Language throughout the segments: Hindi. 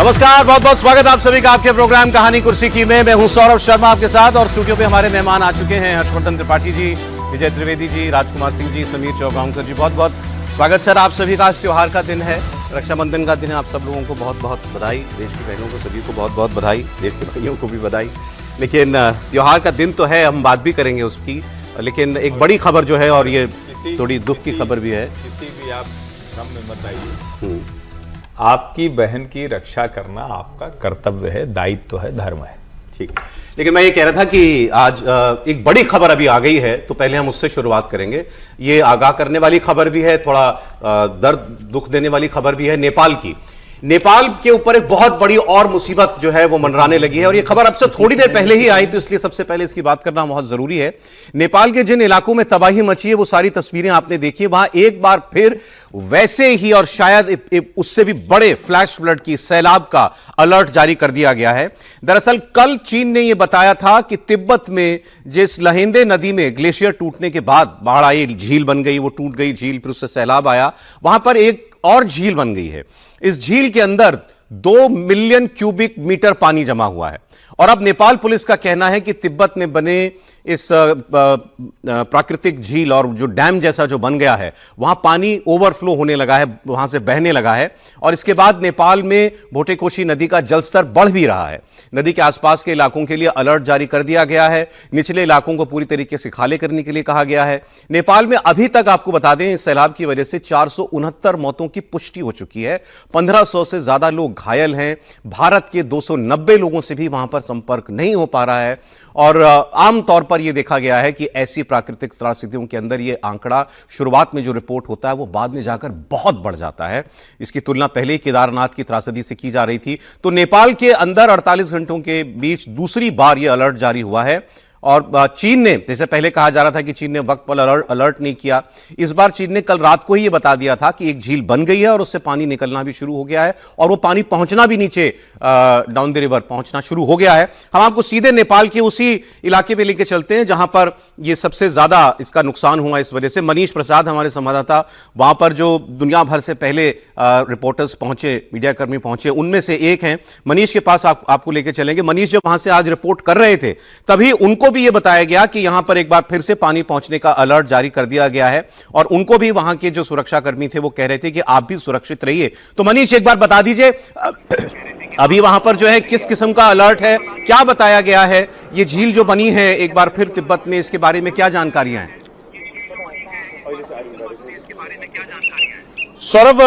नमस्कार, बहुत बहुत स्वागत आप सभी का आपके प्रोग्राम कहानी कुर्सी की में। मैं हूं सौरभ शर्मा आपके साथ और स्टूडियो पे हमारे मेहमान आ चुके हैं हर्षवर्धन त्रिपाठी जी, विजय त्रिवेदी जी, राजकुमार सिंह जी, समीर चौगांवकर जी। बहुत बहुत स्वागत सर आप सभी का। आज त्योहार का दिन है, रक्षाबंधन का दिन है। आप सब लोगों को बहुत बहुत बधाई, देश की बहनों को सभी को बहुत बहुत बधाई, देश के भाइयों को भी बधाई। लेकिन त्योहार का दिन तो है, हम बात भी करेंगे उसकी, लेकिन एक बड़ी खबर जो है और ये थोड़ी दुख की खबर भी है। किसी भी आप भ्रम में मत आइए। आपकी बहन की रक्षा करना आपका कर्तव्य है, दायित्व है, धर्म है। ठीक, लेकिन मैं ये कह रहा था कि आज एक बड़ी खबर अभी आ गई है, तो पहले हम उससे शुरुआत करेंगे। ये आगाह करने वाली खबर भी है, थोड़ा दर्द दुख देने वाली खबर भी है। नेपाल की, नेपाल के ऊपर एक बहुत बड़ी और मुसीबत जो है वो मंडराने लगी है और ये खबर अब से थोड़ी देर पहले ही आई, तो इसलिए सबसे पहले इसकी बात करना बहुत जरूरी है। नेपाल के जिन इलाकों में तबाही मची है वो सारी तस्वीरें आपने देखी है। वहां एक बार फिर वैसे ही और शायद उससे भी बड़े फ्लैश फ्लड की, सैलाब का अलर्ट जारी कर दिया गया है। दरअसल कल चीन ने यह बताया था कि तिब्बत में जिस लहेंदे नदी में ग्लेशियर टूटने के बाद बाढ़ आई, झील बन गई, वो टूट गई झील, फिर उससे सैलाब आया, वहां पर एक और झील बन गई है। इस झील के अंदर 2 मिलियन क्यूबिक मीटर पानी जमा हुआ है और अब नेपाल पुलिस का कहना है कि तिब्बत में बने इस प्राकृतिक झील और जो डैम जैसा जो बन गया है, वहां पानी ओवरफ्लो होने लगा है, वहां से बहने लगा है और इसके बाद नेपाल में भोटेकोशी नदी का जलस्तर बढ़ भी रहा है। नदी के आसपास के इलाकों के लिए अलर्ट जारी कर दिया गया है। निचले इलाकों को पूरी तरीके से खाली करने के लिए कहा गया है। नेपाल में अभी तक आपको बता दें, इस सैलाब की वजह से 469 मौतों की पुष्टि हो चुकी है। 1500 से ज्यादा लोग घायल हैं। भारत के 290 लोगों से भी वहां पर संपर्क नहीं हो पा रहा है और आमतौर पर यह देखा गया है कि ऐसी प्राकृतिक त्रासदियों के अंदर यह आंकड़ा शुरुआत में जो रिपोर्ट होता है वो बाद में जाकर बहुत बढ़ जाता है। इसकी तुलना पहले ही केदारनाथ की त्रासदी से की जा रही थी। तो नेपाल के अंदर 48 घंटों के बीच दूसरी बार यह अलर्ट जारी हुआ है और चीन ने, जैसे पहले कहा जा रहा था कि चीन ने वक्त पर अलर्ट नहीं किया, इस बार चीन ने कल रात को ही यह बता दिया था कि एक झील बन गई है और उससे पानी निकलना भी शुरू हो गया है और वो पानी पहुंचना भी नीचे डाउन द रिवर पहुंचना शुरू हो गया है। हम आपको सीधे नेपाल के उसी इलाके पे लेके चलते हैं जहां पर यह सबसे ज्यादा इसका नुकसान हुआ इस वजह से। मनीष प्रसाद हमारे संवाददाता वहां पर, जो दुनिया भर से पहले रिपोर्टर्स पहुंचे, मीडियाकर्मी पहुंचे, उनमें से एक हैं। मनीष के पास आपको लेके चलेंगे। मनीष जब वहां से आज रिपोर्ट कर रहे थे तभी उनको भी यह बताया गया कि यहां पर एक बार फिर से पानी पहुंचने का अलर्ट जारी कर दिया गया है और उनको भी वहां के जो सुरक्षा कर्मी थे वो कह रहे थे कि आप भी सुरक्षित रहिए। तो मनीष एक बार बता दीजिए, अभी वहां पर जो है किस किस्म का अलर्ट है, क्या बताया गया है? ये झील जो बनी है एक बार फिर तिब्बत में, इसके बारे में क्या जानकारियां हैं? सौरभ,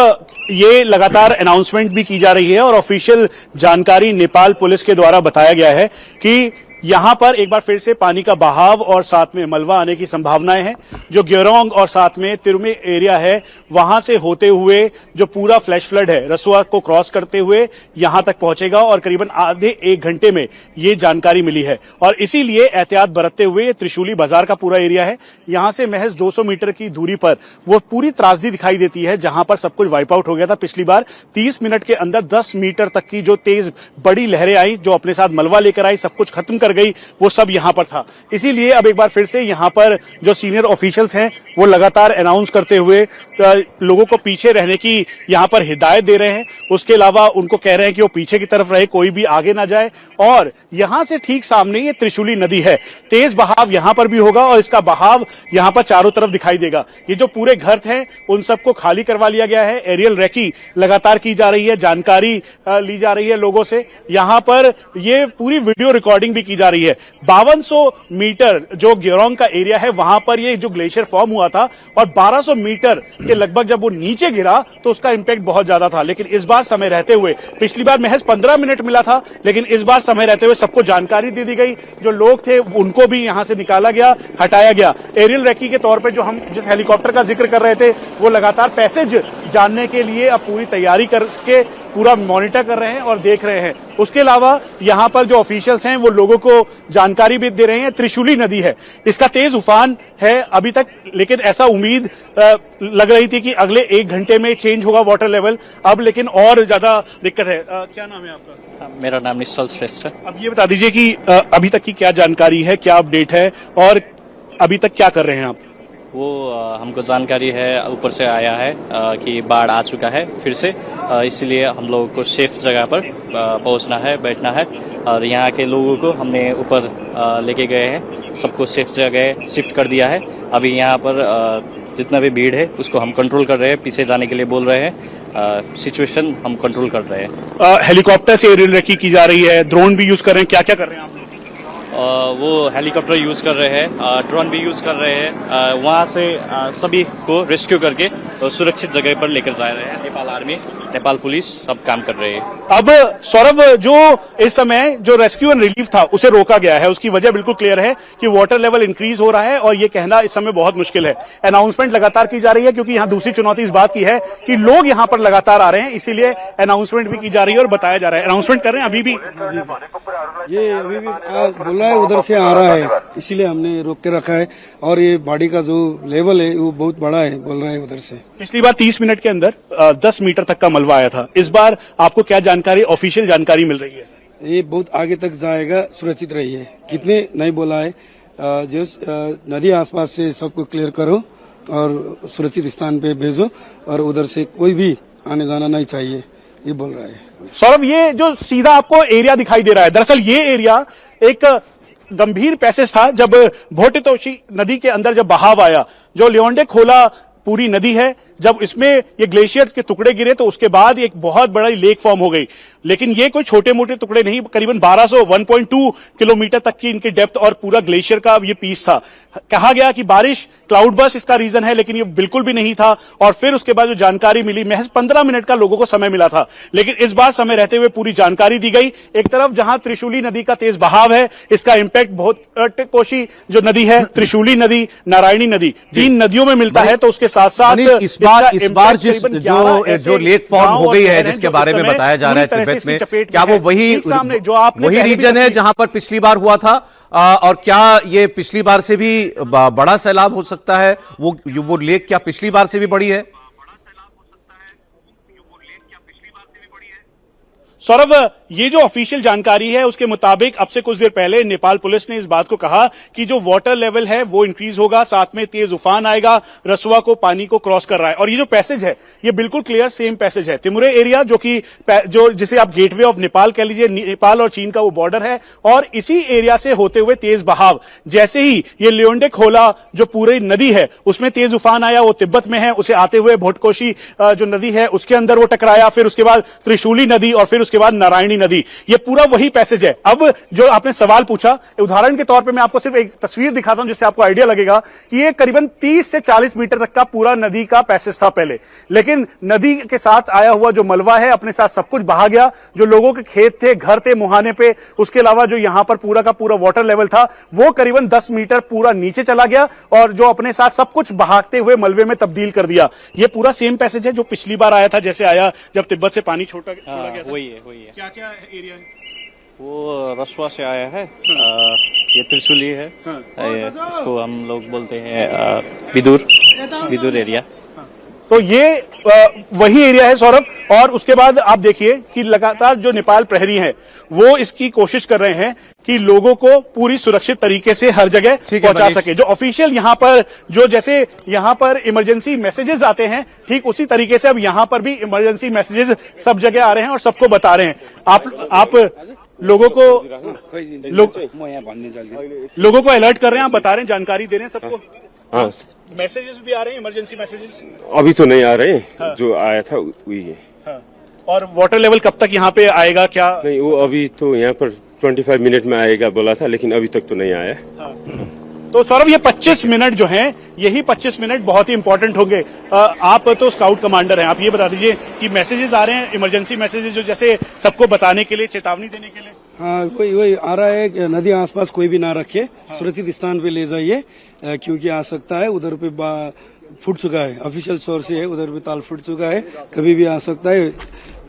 ये लगातार अनाउंसमेंट भी की जा रही है और ऑफिशियल जानकारी नेपाल पुलिस के द्वारा बताया गया है कि यहां पर एक बार फिर से पानी का बहाव और साथ में मलबा आने की संभावनाएं हैं। जो ग्योरोंग और साथ में तिरुमे एरिया है वहां से होते हुए जो पूरा फ्लैश फ्लड है रसुआ को क्रॉस करते हुए यहां तक पहुंचेगा और करीबन आधे 1 घंटे में ये जानकारी मिली है और इसीलिए एहतियात बरतते हुए त्रिशूली बाजार का पूरा एरिया है, यहां से महज 200 मीटर की दूरी पर वो पूरी त्रासदी दिखाई देती है जहां पर सब कुछ वाइप आउट हो गया था। पिछली बार 30 मिनट के अंदर 10 मीटर तक की जो तेज बड़ी लहरें आई, जो अपने साथ मलबा लेकर आई, सब कुछ खत्म गई, वो सब यहां पर था। इसीलिए अब एक बार फिर से यहां पर जो सीनियर ऑफिशियल्स हैं वो लगातार अनाउंस करते हुए लोगों को पीछे रहने की यहां पर हिदायत दे रहे हैं। उसके अलावा उनको कह रहे हैं कि वो पीछे की तरफ रहे, कोई भी आगे ना जाए। और यहां से ठीक सामने ये त्रिशूली नदी है, तेज बहाव यहां पर भी होगा और इसका बहाव यहां पर चारों तरफ दिखाई देगा। ये जो पूरे घर थे उन सबको खाली करवा लिया गया है। एरियल रेकी लगातार की जा रही है, जानकारी ली जा रही है लोगों से। यहां पर ये पूरी वीडियो रिकॉर्डिंग भी की जा रही है। 5200 मीटर जो ग्योरोंग का एरिया है वहां पर ये जो ग्लेशियर फॉर्म हुआ था और 1200 मीटर के लगभग जब वो नीचे गिरा तो उसका इंपैक्ट बहुत ज्यादा था। लेकिन इस बार समय रहते हुए, पिछली बार महज 15 मिनट मिला था, लेकिन इस बार समय रहते हुए सबको जानकारी दे दी गई। जो लोग थे उनको भी यहां से निकाला गया, हटाया गया। एरियल रेकी के तौर पर जो हम जिस हेलीकॉप्टर का जिक्र कर रहे थे वो लगातार पैसेज जानने के लिए अब पूरी तैयारी करके पूरा मॉनिटर कर रहे हैं और देख रहे हैं। उसके अलावा यहां पर जो ऑफिशियल्स हैं वो लोगों को जानकारी भी दे रहे हैं। त्रिशूली नदी है, इसका तेज उफान है अभी तक, लेकिन ऐसा उम्मीद लग रही थी कि अगले 1 घंटे में चेंज होगा वाटर लेवल, अब लेकिन और ज्यादा दिक्कत है। क्या नाम है आपका? मेरा नाम निश्चल श्रेष्ठ है। अब ये बता दीजिए कि अभी तक की क्या जानकारी है, क्या अपडेट है और अभी तक क्या कर रहे हैं आप? वो हमको जानकारी है, ऊपर से आया है कि बाढ़ आ चुका है फिर से, इसलिए हम लोगों को सेफ जगह पर पहुंचना है, बैठना है। और यहाँ के लोगों को हमने ऊपर लेके गए हैं, सबको सेफ जगह शिफ्ट कर दिया है। अभी यहाँ पर जितना भी भीड़ है उसको हम कंट्रोल कर रहे हैं, पीछे जाने के लिए बोल रहे हैं, सिचुएशन हम कंट्रोल कर रहे हैं। हेलीकॉप्टर से एरियल रेकी की जा रही है, ड्रोन भी यूज कर रहे हैं, क्या क्या कर रहे हैं आप लोग? वो हेलीकॉप्टर यूज़ कर रहे हैं, ड्रोन भी यूज़ कर रहे हैं, वहाँ से सभी को रेस्क्यू करके सुरक्षित जगह पर लेकर जा रहे हैं। नेपाल आर्मी, नेपाल पुलिस सब काम कर रहे हैं। अब सौरभ, जो इस समय जो रेस्क्यू एंड रिलीफ था उसे रोका गया है, उसकी वजह बिल्कुल क्लियर है कि वाटर लेवल इंक्रीज हो रहा है और ये कहना इस समय बहुत मुश्किल है। अनाउंसमेंट लगातार की जा रही है क्योंकि यहाँ दूसरी चुनौती इस बात की है कि लोग यहाँ पर लगातार आ रहे हैं, इसीलिए अनाउंसमेंट भी की जा रही है और बताया जा रहा है। अनाउंसमेंट कर रहे हैं अभी भी, ये अभी भी बोल रहा है उधर से आ रहा है, इसीलिए हमने रोक के रखा है। और ये बाड़ी का जो लेवल है वो बहुत बड़ा है, बोल रहा है उधर से। पिछली बार 30 मिनट के अंदर 10 मीटर तक का मलबा आया था, इस बार आपको क्या जानकारी, ऑफिशियल जानकारी मिल रही है? ये बहुत आगे तक जाएगा, सुरक्षित रहिए। कितने नहीं बोला है, जो नदी आसपास से सबको क्लियर करो और सुरक्षित स्थान पे भेजो और उधर से कोई भी आने जाना नहीं चाहिए, ये बोल रहा है। सौरभ, ये जो सीधा आपको एरिया दिखाई दे रहा है, दरअसल ये एरिया एक गंभीर पैसेज था। जब भोटितोशी नदी के अंदर जब बहाव आया, जो लियोंडे खोला पूरी नदी है, जब इसमें ये ग्लेशियर के टुकड़े गिरे तो उसके बाद एक बहुत बड़ा लेक फॉर्म हो गई। लेकिन ये कोई छोटे मोटे टुकड़े नहीं, करीबन 1.2 किलोमीटर तक की इनकी डेप्थ और पूरा ग्लेशियर का ये पीस था। कहा गया कि बारिश, क्लाउड बर्स्ट इसका रीजन है, लेकिन ये बिल्कुल भी नहीं था। और फिर उसके बाद जो जानकारी मिली, महज 15 मिनट का लोगों को समय मिला था, लेकिन इस बार समय रहते हुए पूरी जानकारी दी गई। एक तरफ जहां त्रिशूली नदी का तेज बहाव है, इसका इंपैक्ट भोटितोशी जो नदी है, त्रिशूली नदी, नारायणी नदी, 3 नदियों में मिलता है। तो उसके साथ साथ इस बार जो लेक फॉर्म हो गई है, जिसके बारे में बताया जा रहा है तिब्बत में, क्या वो वही रीजन है जहां पर पिछली बार हुआ था? और क्या ये पिछली बार से भी बड़ा सैलाब हो सकता है? वो लेक क्या पिछली बार से भी बड़ी है? सौरभ, ये जो ऑफिशियल जानकारी है उसके मुताबिक अब से कुछ देर पहले नेपाल पुलिस ने इस बात को कहा कि जो वाटर लेवल है वो इंक्रीज होगा, साथ में तेज उफान आएगा, रसुआ को पानी को क्रॉस कर रहा है। और ये जो पैसेज है ये बिल्कुल क्लियर सेम पैसेज है, तिमुरे एरिया, जो जिसे आप गेटवे ऑफ नेपाल कह लीजिए, नेपाल और चीन का वो बॉर्डर है। और इसी एरिया से होते हुए तेज बहाव, जैसे ही ये लियोंडे खोला जो पूरी नदी है उसमें तेज उफान आया, वो तिब्बत में है, उसे आते हुए भोटकोशी जो नदी है उसके अंदर वो टकराया, फिर उसके बाद त्रिशूली नदी और फिर उसके बाद नारायणी नदी। ये पूरा वही पैसेज है। अब जो आपने सवाल पूछा, उदाहरण के तौर पे मैं आपको सिर्फ एक तस्वीर दिखाता हूं जिससे आपको आइडिया लगेगा कि ये करीबन 30 से 40 मीटर तक का पूरा नदी का पैसेज था पहले, लेकिन नदी के साथ आया हुआ जो मलबा है अपने साथ सब कुछ बहा गया। जो लोगों के खेत थे, घर थे मुहाने पे, उसके अलावा जो यहां पर पूरा का पूरा वाटर लेवल था वो करीबन 10 मीटर पूरा नीचे चला गया और जो अपने साथ सब कुछ बहाते हुए मलबे में तब्दील कर दिया। ये पूरा सेम पैसेज है जो पिछली बार आया था, जैसे आया जब तिब्बत से पानी छोड़ा गया था। वही है। क्या क्या एरिया है? वो रसुआ से आया है, ये त्रिशूली है, इसको हम लोग बोलते हैं विदुर एरिया। तो ये वही एरिया है सौरभ। और उसके बाद आप देखिए कि लगातार जो नेपाल प्रहरी है वो इसकी कोशिश कर रहे हैं कि लोगों को पूरी सुरक्षित तरीके से हर जगह पहुंचा सके। जो ऑफिशियल यहाँ पर जो जैसे यहाँ पर इमरजेंसी मैसेजेस आते हैं, ठीक उसी तरीके से अब यहाँ पर भी इमरजेंसी मैसेजेस सब जगह आ रहे हैं और सबको बता रहे हैं। आप लोगों को अलर्ट कर रहे हैं, आप बता रहे हैं, जानकारी दे रहे हैं सबको। हाँ, मैसेजेस भी आ रहे हैं, इमरजेंसी मैसेजेस अभी तो नहीं आ रहे हैं। हाँ। जो आया था वही है। हाँ। और वाटर लेवल कब तक यहाँ पे आएगा? क्या नहीं, वो अभी तो यहाँ पर 25 मिनट में आएगा बोला था, लेकिन अभी तक तो नहीं आया। हाँ। तो सौरभ, ये 25 मिनट जो हैं, यही 25 मिनट बहुत ही इंपॉर्टेंट होंगे। आप तो स्काउट कमांडर हैं, आप ये बता दीजिए कि मैसेजेस आ रहे हैं, इमरजेंसी मैसेजेस जो जैसे सबको बताने के लिए, चेतावनी देने के लिए। हाँ, वही आ रहा है कि नदी आसपास कोई भी ना रखे, सुरक्षित स्थान पे ले जाइए, क्योंकि आ सकता है उधर पे फूट चुका है, ऑफिशियल सोर्स से है, उधर पे ताल फूट चुका है, कभी भी आ सकता है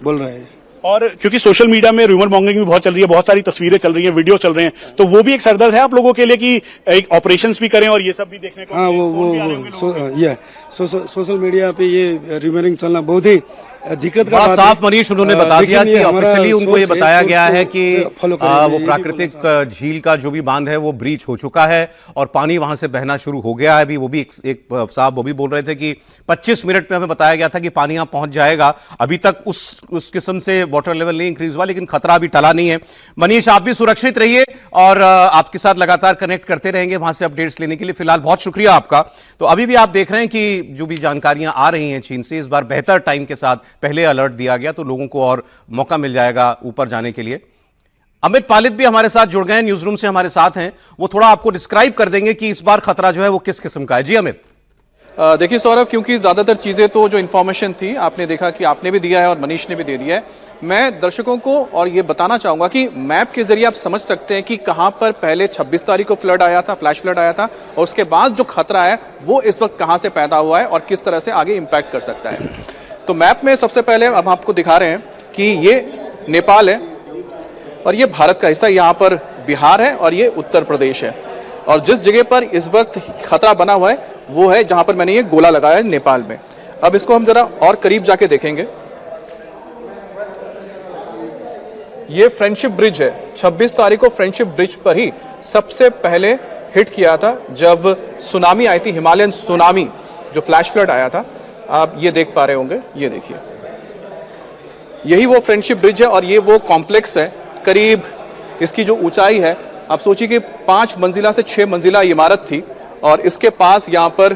बोल रहे हैं। और क्योंकि सोशल मीडिया में रूमर मॉन्गरिंग भी बहुत चल रही है, बहुत सारी तस्वीरें चल रही हैं, वीडियो चल रहे हैं, तो वो भी एक सरदर्द है आप लोगों के लिए कि एक ऑपरेशंस भी करें और ये सब भी देखने को। हाँ, वो सोशल मीडिया पे ये रूमरिंग चलना बहुत ही दिक्कत का बड़ा बात साफ है। मनीष उन्होंने बता लेकिन दिया कि ये हमारा ऑफिशियली उनको ये सोच है, बताया सोच गया को है कि फॉलो करेंगे। वो ये प्राकृतिक बोलना झील का जो भी बांध है वो ब्रीच हो चुका है और पानी वहां से बहना शुरू हो गया है। अभी वो भी एक साहब वो भी बोल रहे थे कि 25 मिनट में हमें बताया गया था कि पानी यहां पहुंच जाएगा। अभी तक उस किस्म से वाटर लेवल नहीं इंक्रीज हुआ, लेकिन खतरा अभी टला नहीं है। मनीष, आप भी सुरक्षित रहिए और आपके साथ लगातार कनेक्ट करते रहेंगे वहां से अपडेट्स लेने के लिए। फिलहाल बहुत शुक्रिया आपका। तो अभी भी आप देख रहे हैं कि जो भी जानकारियां आ रही हैं चीन से, इस बार बेहतर टाइम के साथ पहले अलर्ट दिया गया तो लोगों को और मौका मिल जाएगा ऊपर जाने के लिए। अमित पालित भी हमारे साथ जुड़ गए हैं, न्यूज रूम से हमारे साथ हैं। वो थोड़ा आपको डिस्क्राइब कर देंगे कि इस बार खतरा जो है वो किस किस्म का है। जी अमित। देखिए सौरभ, क्योंकि ज्यादातर चीजें तो जो इन्फॉर्मेशन थी आपने देखा कि आपने भी दिया है और मनीष ने भी दे दिया है। मैं दर्शकों को और ये बताना चाहूंगा कि मैप के जरिए आप समझ सकते हैं कि कहां पर पहले 26 तारीख को फ्लड आया था, फ्लैश फ्लड आया था, और उसके बाद जो खतरा है वो इस वक्त कहां से पैदा हुआ है और किस तरह से आगे इंपैक्ट कर सकता है। तो मैप में सबसे पहले अब आपको दिखा रहे हैं कि ये नेपाल है और ये भारत का हिस्सा, यहाँ पर बिहार है और ये उत्तर प्रदेश है। और जिस जगह पर इस वक्त खतरा बना हुआ है वो है जहां पर मैंने ये गोला लगाया है, नेपाल में। अब इसको हम जरा और करीब जाके देखेंगे। ये फ्रेंडशिप ब्रिज है। 26 तारीख को फ्रेंडशिप ब्रिज पर ही सबसे पहले हिट किया था जब सुनामी आई थी, हिमालयन सुनामी, जो फ्लैश फ्लड आया था। आप ये देख पा रहे होंगे, ये देखिए, यही वो फ्रेंडशिप ब्रिज है और ये वो कॉम्प्लेक्स है। करीब इसकी जो ऊंचाई है, आप सोचिए कि 5 मंजिला से 6 मंजिला इमारत थी और इसके पास यहाँ पर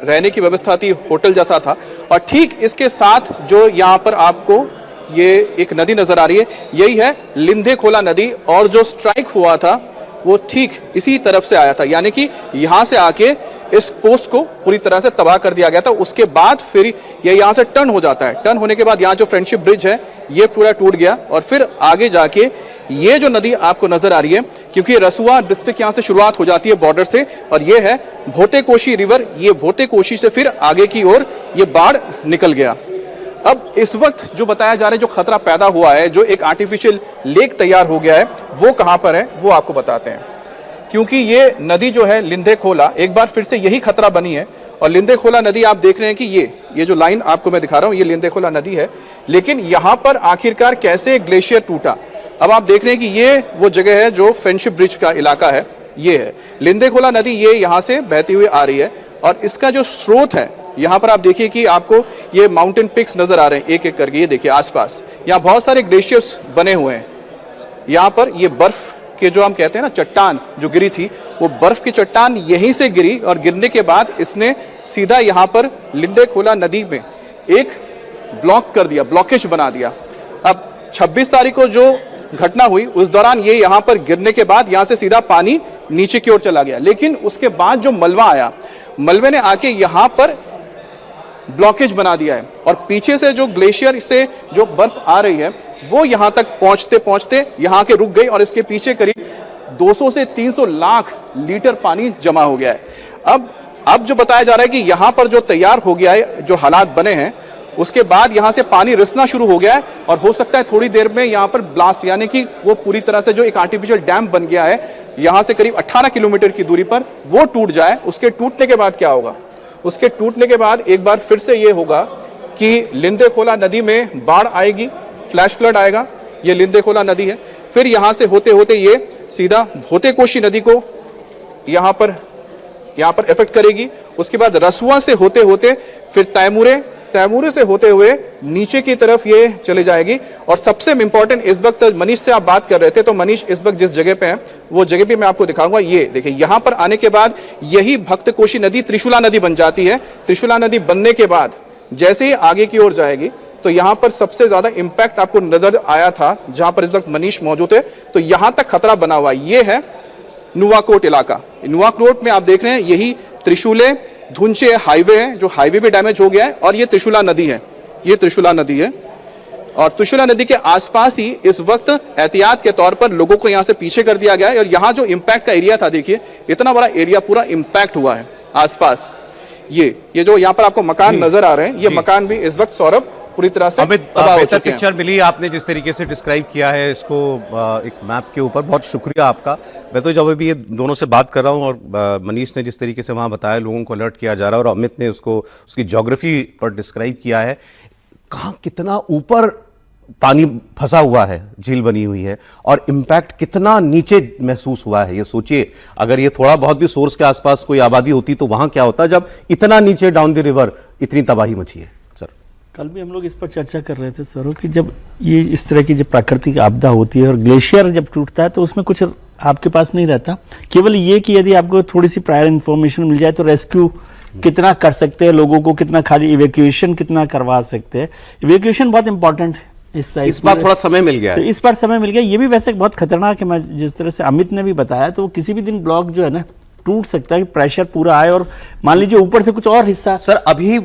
रहने की व्यवस्था थी, होटल जैसा था। और ठीक इसके साथ जो यहाँ पर आपको ये एक नदी नजर आ रही है, यही है लिंधे खोला नदी। और जो स्ट्राइक हुआ था वो ठीक इसी तरफ से आया था, यानी कि यहाँ से आके इस पोस्ट को पूरी तरह से तबाह कर दिया गया था। उसके बाद फिर ये यहाँ से टर्न हो जाता है। टर्न होने के बाद यहाँ जो फ्रेंडशिप ब्रिज है ये पूरा टूट गया और फिर आगे जाके ये जो नदी आपको नजर आ रही है, क्योंकि रसुआ डिस्ट्रिक्ट यहाँ से शुरुआत हो जाती है बॉर्डर से, और ये है भोटे-कोशी रिवर। ये भोटे-कोशी से फिर आगे की ओर ये बाढ़ निकल गया। अब इस वक्त जो बताया जा रहा है, जो खतरा पैदा हुआ है, जो एक आर्टिफिशियल लेक तैयार हो गया है, वो कहां पर है वो आपको बताते हैं। क्योंकि ये नदी जो है लिंधे खोला, एक बार फिर से यही खतरा बनी है। और लिंधे खोला नदी आप देख रहे हैं कि ये जो लाइन आपको मैं दिखा रहा हूं, ये लिंधे खोला नदी है। लेकिन यहां पर आखिरकार कैसे ग्लेशियर टूटा, अब आप देख रहे हैं कि ये वो जगह है जो फ्रेंडशिप ब्रिज का इलाका है। ये है लिंधे खोला नदी, ये यहां से बहती हुई आ रही है और इसका जो स्रोत है, यहाँ पर आप देखिए कि आपको ये माउंटेन पिक्स नजर आ रहे हैं एक एक करके। ये देखिए आसपास यहाँ बहुत सारे ग्लेशियर्स बने हुए हैं। यहाँ पर ये बर्फ के जो हम कहते हैं ना चट्टान जो गिरी थी, वो बर्फ की चट्टान यहीं से गिरी और गिरने के बाद इसने सीधा यहाँ पर लिंधे खोला नदी में एक ब्लॉक कर दिया, ब्लॉकेज बना दिया। अब 26 तारीख को जो घटना हुई उस दौरान ये यहाँ पर गिरने के बाद यहाँ से सीधा पानी नीचे की ओर चला गया। लेकिन उसके बाद जो मलबा आया, मलबे ने आके यहाँ पर ब्लॉकेज बना दिया है और पीछे से जो ग्लेशियर से जो बर्फ आ रही है वो यहां तक पहुंचते पहुंचते यहां के रुक गई और इसके पीछे करीब 200 से 300 लाख लीटर पानी जमा हो गया है। अब जो बताया जा रहा है कि यहां पर जो तैयार हो गया है, जो हालात बने हैं, उसके बाद यहां से पानी रिसना शुरू हो गया है और हो सकता है थोड़ी देर में यहां पर ब्लास्ट, यानी कि वो पूरी तरह से जो एक आर्टिफिशियल डैम बन गया है यहां से करीब 18 किलोमीटर की दूरी पर, वो टूट जाए। उसके टूटने के बाद क्या होगा, उसके टूटने के बाद एक बार फिर से ये होगा कि लिंधे खोला नदी में बाढ़ आएगी, फ्लैश फ्लड आएगा। ये लिंधे खोला नदी है, फिर यहां से होते होते ये सीधा भोटे-कोशी नदी को यहां पर इफेक्ट करेगी। उसके बाद रसुआ से होते होते फिर तैमूरे से होते हुए नीचे की तरफ ये चले जाएगी। और सबसे इंपॉर्टेंट, इस वक्त मनीष से आप बात कर रहे थे, तो मनीष इस वक्त जिस जगह पे है वो जगह भी मैं आपको दिखाऊंगा। ये देखिए, यहां पर आने के बाद यही भक्तकोशी नदी त्रिशूला नदी बन जाती है। त्रिशूला नदी बनने के बाद जैसे ही आगे की ओर जाएगी तो यहां पर सबसे ज्यादा इंपैक्ट आपको नजर आया था जहां पर इस वक्त मनीष मौजूद है। तो यहां तक खतरा बना हुआ, ये है नुवाकोट इलाका। नुवाकोट में आप देख रहे हैं यही त्रिशूले धुंचे हाईवे है, जो हाईवे भी डैमेज हो गया है, और ये त्रिशूला नदी है। ये त्रिशूला नदी है और त्रिशूला नदी के आसपास ही इस वक्त एहतियात के तौर पर लोगों को यहां से पीछे कर दिया गया है। और यहां जो इंपैक्ट का एरिया था, देखिए इतना बड़ा एरिया पूरा इंपैक्ट हुआ है आसपास। ये जो यहाँ पर आपको मकान नजर आ रहे हैं, ये मकान भी इस वक्त सौरभ पूरी तरह से बेहतर पिक्चर मिली आपने जिस तरीके से डिस्क्राइब किया है इसको एक मैप के ऊपर। बहुत शुक्रिया आपका। मैं तो जब अभी ये दोनों से बात कर रहा हूँ और मनीष ने जिस तरीके से वहाँ बताया लोगों को अलर्ट किया जा रहा है और अमित ने उसकी ज्योग्राफी पर डिस्क्राइब किया है, कहां कितना ऊपर पानी फंसा हुआ है, झील बनी हुई है, और इंपैक्ट कितना नीचे महसूस हुआ है। ये सोचिए, अगर ये थोड़ा बहुत भी सोर्स के आसपास कोई आबादी होती तो वहां क्या होता जब इतना नीचे डाउन द रिवर इतनी तबाही मची है। सर, कल भी हम लोग इस पर चर्चा कर रहे थे सर कि जब ये इस तरह की जब प्राकृतिक आपदा होती है और ग्लेशियर जब टूटता है तो उसमें कुछ आपके पास नहीं रहता, केवल ये कि यदि आपको थोड़ी सी प्रायर इन्फॉर्मेशन मिल जाए तो रेस्क्यू कितना कर सकते हैं, लोगों को कितना, खाली इवैक्यूएशन कितना करवा सकते हैं। इवैक्यूएशन बहुत इंपॉर्टेंट है इस बार थोड़ा समय मिल गया तो है। इस बार समय मिल गया। ये भी वैसे बहुत खतरनाक है, मैं जिस तरह से अमित ने भी बताया, तो किसी भी दिन ब्लॉक जो है ना टूट सकता है, प्रेशर पूरा आए और मान लीजिए ऊपर से कुछ और हिस्सा। सर अभी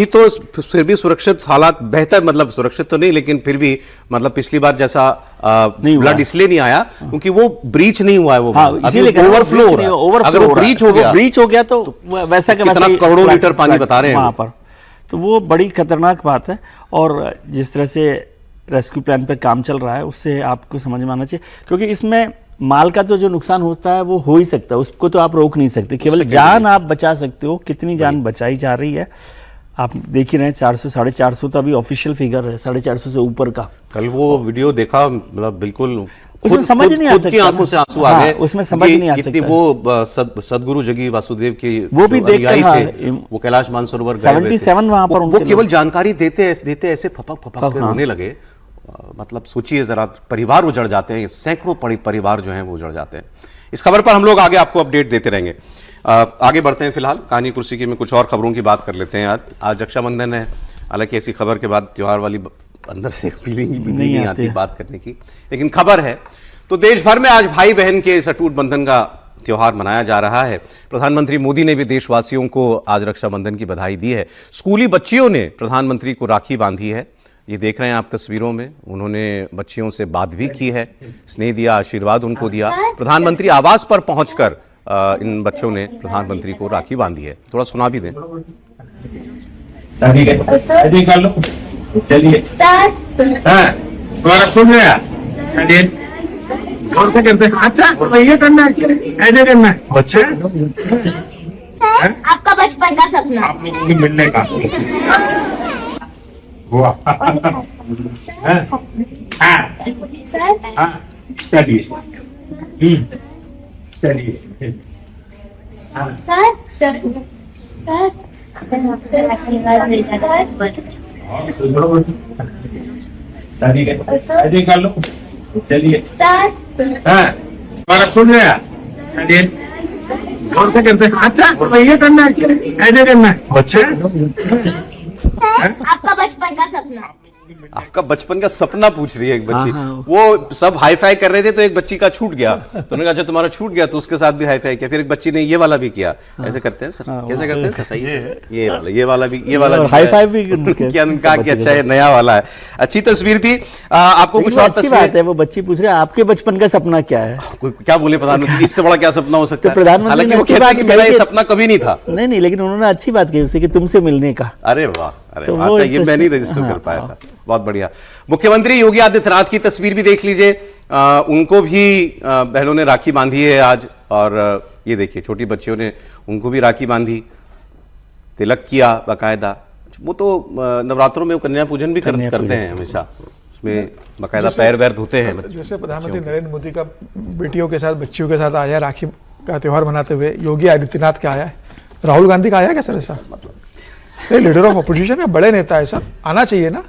तो फिर भी सुरक्षित हालात बेहतर, मतलब सुरक्षित तो नहीं, लेकिन फिर भी मतलब पिछली बार जैसा ब्लड इसलिए नहीं आया क्योंकि वो ब्रीच नहीं हुआ है, वो ओवरफ्लो हो रहा है। अगर वो ब्रीच हो गया तो वैसा का कितना करोड़ों लीटर पानी बता रहे हैं वहां पर, तो वो बड़ी खतरनाक बात है। और जिस तरह से रेस्क्यू प्लान पे काम चल रहा है उससे आपको समझ में आना चाहिए, क्योंकि इसमें माल का तो जो नुकसान होता है वो हो ही सकता है, उसको तो आप रोक नहीं सकते, केवल जान आप बचा सकते हो। कितनी जान बचाई जा रही है आप देख ही रहे हैं, 400 450 तो अभी ऑफिशियल फिगर है, 450 से ऊपर का। कल वो वीडियो देखा, मतलब बिल्कुल उसमें समझ नहीं आ सकता, की आंखों से आंसू आ गए। उसमें समझ नहीं आ सकता। वो सदगुरु जगी वासुदेव की वो भी देख थे, वो कैलाश मानसरोवर गए हुए थे, 77 वहां पर वो केवल जानकारी देते ऐसे फपक के रोने लगे। मतलब सोचिए जरा, परिवार उजड़ जाते हैं, सैकड़ों परिवार जो हैं वो उजड़ जाते हैं। इस खबर पर हम लोग आगे आपको अपडेट देते रहेंगे। आगे बढ़ते हैं, फिलहाल कहानी कुर्सी की में कुछ और खबरों की बात कर लेते हैं। आज रक्षाबंधन है, हालांकि ऐसी खबर के बाद त्योहार वाली अंदर से फीलिंग नहीं आती बात करने की, लेकिन खबर है। तो देश भर में आज भाई बहन के इस अटूट बंधन का त्योहार मनाया जा रहा है। प्रधानमंत्री मोदी ने भी देशवासियों को आज रक्षाबंधन की बधाई दी है। स्कूली बच्चियों ने प्रधानमंत्री को राखी बांधी है, ये देख रहे हैं आप तस्वीरों में। उन्होंने बच्चियों से बात भी की है, स्नेह दिया, आशीर्वाद उनको दिया। प्रधानमंत्री आवास पर पहुंचकर इन बच्चों ने प्रधानमंत्री को राखी बांधी है। थोड़ा सुना भी दें। कौन सा करते हैं? अच्छा ये करना है, ऐसे करना है। बच्चे आपका बचपन का सपना आप लोगों को मिलने का हुआ। सर चलिए चलिए सर ऐसे कर लो। चलिए हमारा खुल गया। चलिए कौन सा करते हैं? अच्छा ये करना है, ऐसे करना है। बच्चे आपका बचपन का सपना आपका बचपन का सपना पूछ रही है एक बच्ची। वो सब हाई फाई कर रहे थे तो एक बच्ची का छूट गया, तो उन्होंने कहा अच्छा तुम्हारा छूट गया, तो उसके साथ भी हाई फाई किया। फिर एक बच्ची ने ये वाला भी किया। ऐसे करते हैं सर, कैसे करते हैं सर? ये वाला भी हाई फाई भी क्या उनका कि अच्छा है, नया वाला है। अच्छी तस्वीर थी। आपको कुछ और तस्वीर है, वो बच्ची पूछ रहे हैं आपके बचपन का सपना क्या है? क्या बोले प्रधानमंत्री, इससे बड़ा क्या सपना हो सकता है? प्रधानमंत्री हालांकि वो कहते हैं कि मेरा ये सपना कभी नहीं था। नहीं, लेकिन उन्होंने अच्छी बात की उससे कि तुमसे मिलने का। अरे वाह, अरे अच्छा, ये मैं नहीं रजिस्टर कर पाया था। बहुत बढ़िया। मुख्यमंत्री योगी आदित्यनाथ की तस्वीर भी देख लीजिए। उनको भी बहनों ने राखी बांधी है आज, और ये देखिए छोटी बच्चियों ने उनको भी राखी बांधी, तिलक किया बाकायदा। वो तो नवरात्रों में कन्या पूजन भी करते हैं हमेशा, उसमें बाकायदा पैर वैर धोते हैं। जैसे प्रधानमंत्री नरेंद्र मोदी का बेटियों के साथ, बच्चियों के साथ आया राखी का त्योहार मनाते हुए, योगी आदित्यनाथ का आया है, राहुल गांधी का आया क्या सर? ऐसा मतलब लीडर ऑफ अपोजिशन है, बड़े नेता है सर, आना चाहिए ना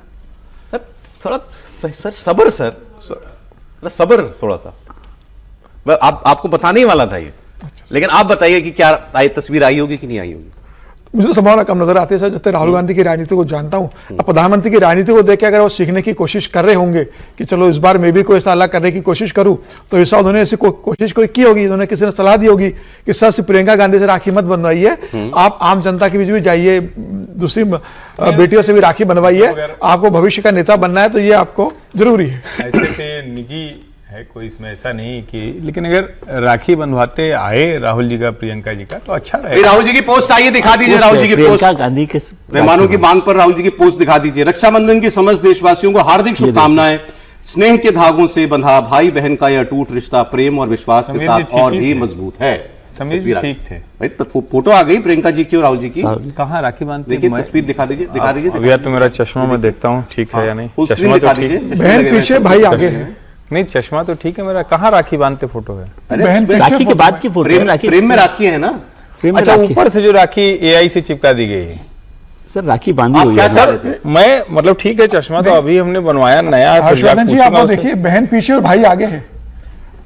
सर। थोड़ा सर सबर, सबर थोड़ा सा। आपको बताने ही वाला था ये, लेकिन आप बताइए कि क्या तस्वीर आई होगी कि नहीं आई होगी? मुझे तो संभावना कम नजर आती है सर। जब तक राहुल गांधी की राजनीति को जानता हूं, अब प्रधानमंत्री की राजनीति को देख के अगर वो सीखने की कोशिश कर रहे होंगे कि चलो इस बार मैं भी कोई ऐसा अलग करने की कोशिश करूं, तो ऐसा उन्होंने ऐसी कोशिश कोई की होगी, उन्होंने किसी ने सलाह दी होगी कि सर से प्रियंका गांधी से राखी मत बनवाइए, आप आम जनता के बीच भी जाइए, दूसरी बेटियों से भी राखी बनवाइए, आपको भविष्य का नेता बनना है तो ये आपको जरूरी है। ऐसे निजी है कोई इसमें, ऐसा नहीं कि, लेकिन अगर राखी बंधवाते आए राहुल जी का, प्रियंका जी का, तो अच्छा रहेगा। राहुल जी की पोस्ट आइए, दिखा दीजिए राहुल जी की पोस्ट। गांधी के मेहमानों की मांग पर राहुल जी की पोस्ट दिखा दीजिए। रक्षाबंधन की समस्त देशवासियों को हार्दिक शुभकामनाएं। स्नेह के धागों से बंधा भाई बहन का यह अटूट रिश्ता प्रेम और विश्वास के साथ और भी मजबूत है। समीर जी ठीक थे भाई, तो फोटो आ गई प्रियंका जी की और राहुल जी की। कहाँ राखी बांधते देखिए तस्वीर दिखा दीजिए, दिखा दीजिए। भैया तो मेरा चश्मा मैं देखता हूँ ठीक है या नहीं। फुल स्क्रीन चश्मा दिखा तो ठीक दीजिए। है, चश्मे बहन लगे हुए पीछे हैं, भाई सब आगे चश्मे है। हैं। नहीं चश्मा तो ठीक है मेरा। कहाँ राखी बांधते फोटो है? बहन पीछे राखी के फोटो बाद की फोटो है, फ्रेम राखी फ्रेम में राखी है ना। फ्रेम में अच्छा राखी। ऊपर से जो राखी एआई से चिपका दी गई है सर राखी बांधी आप हुई क्या है। चाह रहे थे? मैं मतलब ठीक है चश्मा तो अभी हमने बनवाया नया है, हर्षवर्धन जी, पूछूंगा आप वो उससे। देखिए, बहन पीछे और भाई आगे है।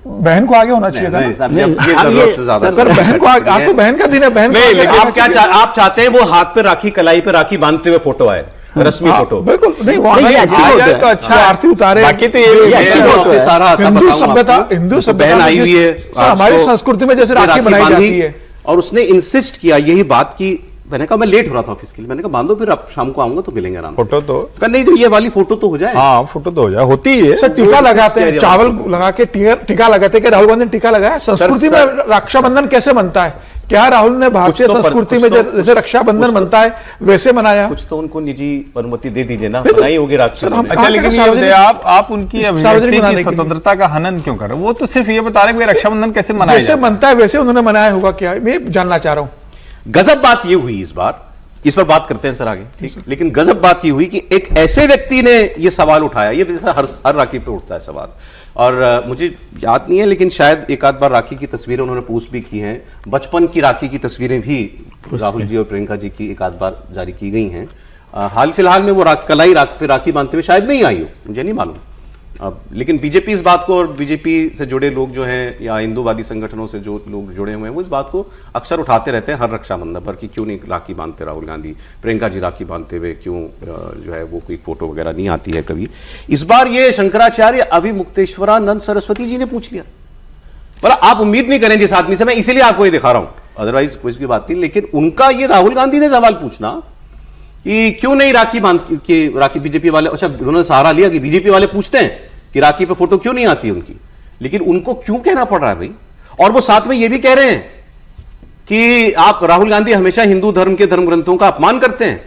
बहन को आगे होना चाहिए था। नहीं, साहब, नहीं, ये अब जरूरत ये- से ज्यादा सर बहन को आज तो बहन का दिन है, बहन को नहीं, आगे लेकिन होना आप क्या चाहिए। आप चाहते हैं वो हाथ पे राखी, कलाई पे राखी बांधते हुए फोटो आए, रस्मी हाँ, फोटो। बिल्कुल नहीं, वो नहीं, ये आगे अच्छी आ फोटो जाए है। तो अच्छा, आरती उतारे। बाकी तो ये ये ये अच्छी मैं फोटो ऑफिस है। आ रहा था, हिंदू बताऊं सभ्यता, आपको। हिंदू तो सभ्यता बहन में आई हुई है सर, हमारी संस्कृति में जैसे राखी बनाई बांधी, जाती है। और उसने इंसिस्ट किया यही बात की। मैंने कहा मैं लेट हो रहा था ऑफिस के लिए, मैंने कहा बांधो, फिर आप शाम को आऊंगा तो मिलेंगे आराम से। फोटो तो कहा नहीं, तो ये वाली फोटो तो हो जाए। हाँ फोटो तो हो जाए, होती ही है। सर टीका लगाते हैं, किया चावल लगा के टीका लगाते हैं। क्या राहुल गांधी ने टीका लगाया? संस्कृति में रक्षाबंधन कैसे बनता है? क्या राहुल ने भारतीय संस्कृति में जैसे रक्षाबंधन बनता है वैसे मनाया? कुछ तो उनको निजी अनुमति दे दीजिए ना, बनाई होगी राखी। हम- अच्छा लेकिन ये बताइए, आप उनकी सार्वजनिक अभिव्यक्ति बनाने की के लिए। स्वतंत्रता का हनन क्यों कर रहे हैं? वो तो सिर्फ ये बता रहे हैं कि रक्षाबंधन कैसे मनाया जैसे जाता है। बनता है वैसे उन्होंने मनाया होगा क्या? मैं जानना चाह रहा हूं। गजब बात ये हुई इस पर बात करते हैं सर आगे, ठीक। लेकिन गजब बात ये हुई कि एक ऐसे व्यक्ति ने ये सवाल उठाया, ये जैसे हर राखी पे उठता है सवाल, और मुझे याद नहीं है लेकिन शायद एक आध बार राखी की तस्वीरें उन्होंने पोस्ट भी की हैं। बचपन की राखी की तस्वीरें भी राहुल जी और प्रियंका जी की एक आध बार जारी की गई हैं। हाल फिलहाल में वो कलाई पे राखी बांधते हुए शायद नहीं आई हो, मुझे नहीं मालूम। लेकिन बीजेपी इस बात को, और बीजेपी से जुड़े लोग जो हैं या हिंदूवादी संगठनों से जो लोग जुड़े हुए हैं, वो इस बात को अक्सर उठाते रहते हैं हर रक्षाबंधन पर कि क्यों नहीं राखी बांधते राहुल गांधी, प्रियंका जी राखी बांधते हुए क्यों जो है वो कोई फोटो वगैरह नहीं आती है कभी। इस बार ये शंकराचार्य अभिमुक्तेश्वरानंद सरस्वती जी ने पूछ लिया। बोला आप उम्मीद नहीं करें जिस आदमी से, मैं इसीलिए आपको ये दिखा रहा हूं, अदरवाइज कोई इसकी बात नहीं। लेकिन उनका ये राहुल गांधी ने सवाल पूछना कि क्यों नहीं राखी राखी बीजेपी वाले, अच्छा उन्होंने सहारा लिया कि बीजेपी वाले पूछते हैं कि राखी पे फोटो क्यों नहीं आती उनकी, लेकिन उनको क्यों कहना पड़ रहा है भाई? और वो साथ में ये भी कह रहे हैं कि आप राहुल गांधी हमेशा हिंदू धर्म के धर्म ग्रंथों का अपमान करते हैं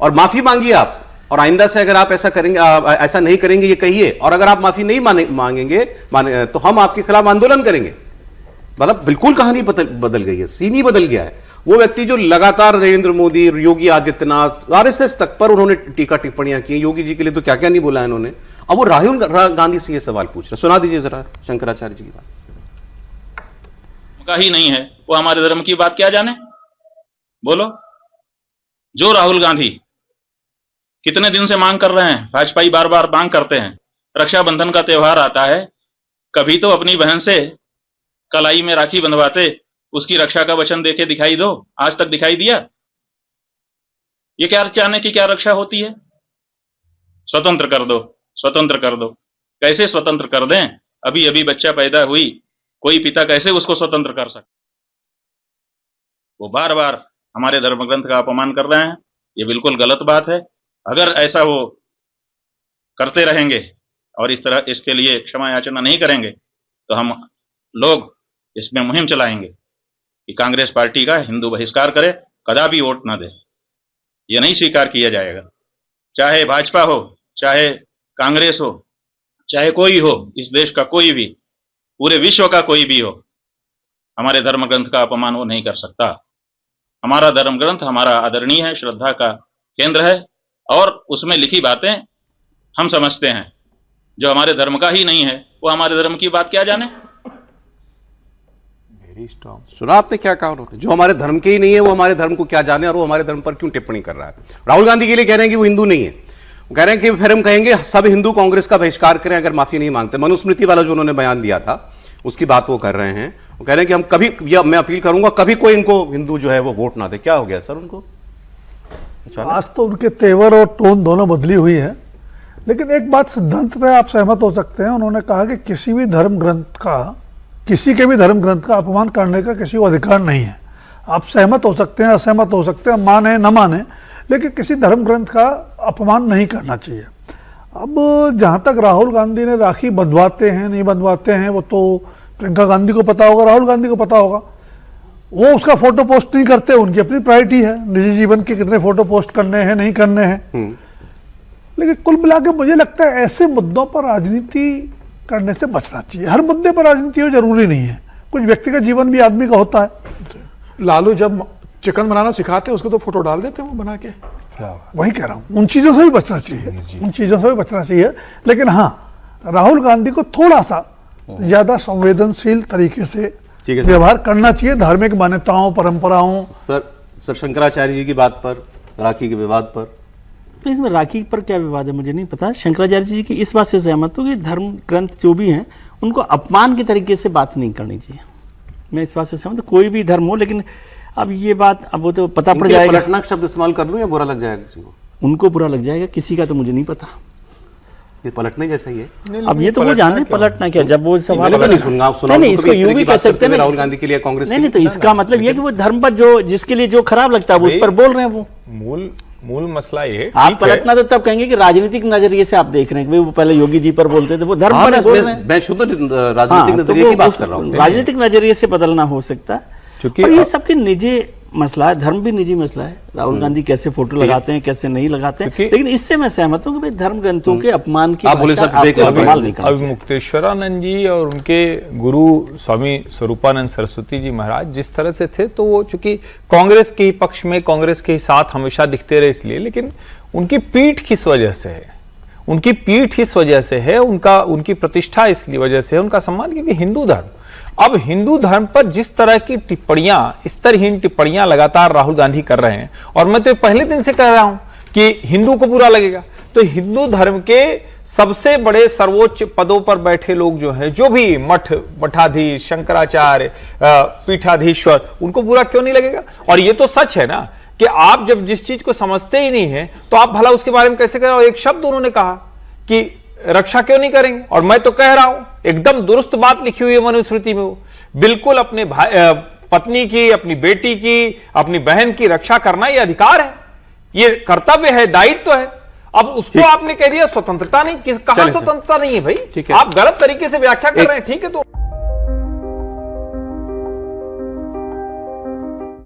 और माफी मांगिए आप, और आइंदा से अगर आप ऐसा करेंगे, ऐसा नहीं करेंगे ये कहिए, और अगर आप माफी नहीं मांगेंगे तो हम आपके खिलाफ आंदोलन करेंगे। मतलब बिल्कुल कहानी बदल गई है, सीन ही बदल गया है। वो व्यक्ति जो लगातार नरेंद्र मोदी, योगी आदित्यनाथ, आरएसएस तक पर उन्होंने टीका टिप्पणियां की, योगी जी के लिए तो क्या क्या नहीं बोला इन्होंने, अब वो राहुल गांधी से ये सवाल पूछ रहे। सुना दीजिए जरा शंकराचार्य जी की बात। का ही नहीं है वो हमारे धर्म की बात क्या जाने। बोलो, जो राहुल गांधी कितने दिन से मांग कर रहे हैं, भाजपाई बार बार मांग करते हैं, रक्षाबंधन का त्योहार आता है, कभी तो अपनी बहन से कलाई में राखी बंधवाते, उसकी रक्षा का वचन देके दिखाई दो। आज तक दिखाई दिया? ये क्या चाहने की क्या रक्षा होती है? स्वतंत्र कर दो, स्वतंत्र कर दो। कैसे स्वतंत्र कर दें? अभी अभी बच्चा पैदा हुई, कोई पिता कैसे उसको स्वतंत्र कर सकता? वो बार बार हमारे धर्म ग्रंथ का अपमान कर रहे हैं, ये बिल्कुल गलत बात है। अगर ऐसा वो करते रहेंगे और इस तरह इसके लिए क्षमा याचना नहीं करेंगे तो हम लोग इसमें मुहिम चलाएंगे कि कांग्रेस पार्टी का हिंदू बहिष्कार करे, कदापि वोट ना दे। ये नहीं स्वीकार किया जाएगा, चाहे भाजपा हो, चाहे कांग्रेस हो, चाहे कोई हो, इस देश का कोई भी, पूरे विश्व का कोई भी हो, हमारे धर्म ग्रंथ का अपमान वो नहीं कर सकता। हमारा धर्म ग्रंथ हमारा आदरणीय है, श्रद्धा का केंद्र है, और उसमें लिखी बातें हम समझते हैं। जो हमारे धर्म का ही नहीं है वो हमारे धर्म की बात क्या जाने। सुना आपने क्या कहा उन्होंने? जो हमारे धर्म के ही नहीं है वो हमारे धर्म को क्या जाने, और वो हमारे धर्म पर क्यों टिप्पणी कर रहा है। राहुल गांधी के लिए कह रहे हैं कि वो हिंदू नहीं है, वो कह रहे हैं कि फिर हम कहेंगे सब हिंदू कांग्रेस का बहिष्कार करें अगर माफी नहीं मांगते। मनुस्मृति वाला जो उन्होंने बयान दिया था उसकी बात वो कर रहे हैं। वो कह रहे हैं कि हम कभी, या मैं अपील करूंगा, कभी कोई इनको हिंदू जो है वो वोट ना दे। क्या हो गया सर उनको? आज तो उनके तेवर और टोन दोनों बदली हुई है, लेकिन एक बात सिद्धांततः आप सहमत हो सकते हैं। उन्होंने कहा कि किसी भी धर्म ग्रंथ का, किसी के भी धर्म ग्रंथ का अपमान करने का किसी को अधिकार नहीं है। आप सहमत हो सकते हैं, असहमत हो सकते हैं, माने न माने, लेकिन किसी धर्म ग्रंथ का अपमान नहीं करना चाहिए। अब जहाँ तक राहुल गांधी ने राखी बंधवाते हैं नहीं बंधवाते हैं वो तो प्रियंका गांधी को पता होगा, राहुल गांधी को पता होगा। वो उसका फोटो पोस्ट नहीं करते, उनकी अपनी प्रायोरिटी है, निजी जीवन के कितने फोटो पोस्ट करने हैं नहीं करने हैं। लेकिन कुल मिला के मुझे लगता है ऐसे मुद्दों पर राजनीति करने से बचना चाहिए। हर मुद्दे पर राजनीति हो जरूरी नहीं है, कुछ व्यक्तिगत जीवन भी आदमी का होता है। लालू जब चिकन बनाना सिखाते उसको तो फोटो डाल देते वो बना के। वही कह रहा हूं, उन चीजों से भी बचना चाहिए, उन चीजों से भी बचना चाहिए। लेकिन हाँ, राहुल गांधी को थोड़ा सा ज्यादा संवेदनशील तरीके से व्यवहार करना चाहिए धार्मिक मान्यताओं, परंपराओं। सर शंकराचार्य जी की बात पर, राखी के विवाद पर, तो इसमें राखी पर क्या विवाद है मुझे नहीं पता। शंकराचार्य जी की इस बात से सहमत हूँ कि धर्म ग्रंथ जो भी हैं उनको अपमान के तरीके से बात नहीं करनी चाहिए। मैं इस बात से सहमत हूँ, कोई भी धर्म हो। लेकिन अब ये बात, अब वो तो पता पड़ जाएगा। पलटना शब्द इस्तेमाल कर लूं या बुरा लग जाएगा किसी को? उनको बुरा लग जाएगा, किसी का तो मुझे नहीं पता। ये पलटने जैसा ही है। अब ये तो वो जाने पलटना क्या, जब वो सवाल नहीं सुना नहीं, इसको यूं भी कह सकते हैं राहुल गांधी के लिए, कांग्रेस नहीं, तो इसका मतलब ये कि वो धर्म पर जो जिसके लिए जो खराब लगता है वो उस पर बोल रहे हैं। वो मूल मसला ये, आप पलटना तो तब कहेंगे कि राजनीतिक नजरिए से आप देख रहे हैं, वो पहले योगी जी पर बोलते थे, वो धर्म पर बोल रहे हैं। मैं शुद्ध राजनीतिक नजरिए की बात कर रहा हूँ। राजनीतिक नजरिए से बदलना हो सकता है, क्योंकि ये सबके निजी मसला है, धर्म भी निजी मसला है। राहुल गांधी कैसे फोटो लगाते हैं, कैसे नहीं लगाते हैं, लेकिन इससे मैं सहमत हूं कि भाई धर्म ग्रंथों के अपमान की भाषा आपको इस्तेमाल नहीं करना चाहिए। अभी मुक्तेश्वरानंद जी और उनके गुरु स्वामी स्वरूपानंद सरस्वती जी महाराज जिस तरह से थे, तो वो चूंकि कांग्रेस के पक्ष में, कांग्रेस के साथ हमेशा दिखते रहे इसलिए, लेकिन उनकी पीठ किस वजह से है, उनकी पीठ इस वजह से है, उनकी प्रतिष्ठा इस वजह से है, उनका सम्मान, क्योंकि हिंदू धर्म, अब हिंदू धर्म पर जिस तरह की टिप्पणियां, स्तरहीन टिप्पणियां लगातार राहुल गांधी कर रहे हैं, और मैं तो पहले दिन से कह रहा हूं कि हिंदू को बुरा लगेगा, तो हिंदू धर्म के सबसे बड़े सर्वोच्च पदों पर बैठे लोग जो है, जो भी मठाधीश, शंकराचार्य, पीठाधीश्वर, उनको बुरा क्यों नहीं लगेगा? और ये तो सच है ना कि आप जब जिस चीज को समझते ही नहीं है तो आप भला उसके बारे में कैसे कह रहे हो? एक शब्द उन्होंने कहा कि रक्षा क्यों नहीं करेंगे, और मैं तो कह रहा हूं, एकदम दुरुस्त बात लिखी हुई है मनुस्मृति में, वो बिल्कुल अपने पत्नी की, अपनी बेटी की, अपनी बहन की रक्षा करना ये अधिकार है, ये कर्तव्य है, दायित्व है। अब उसको आपने कह दिया स्वतंत्रता नहीं, कहां स्वतंत्रता नहीं है भाई? आप गलत तरीके से व्याख्या कर रहे हैं। ठीक है, तो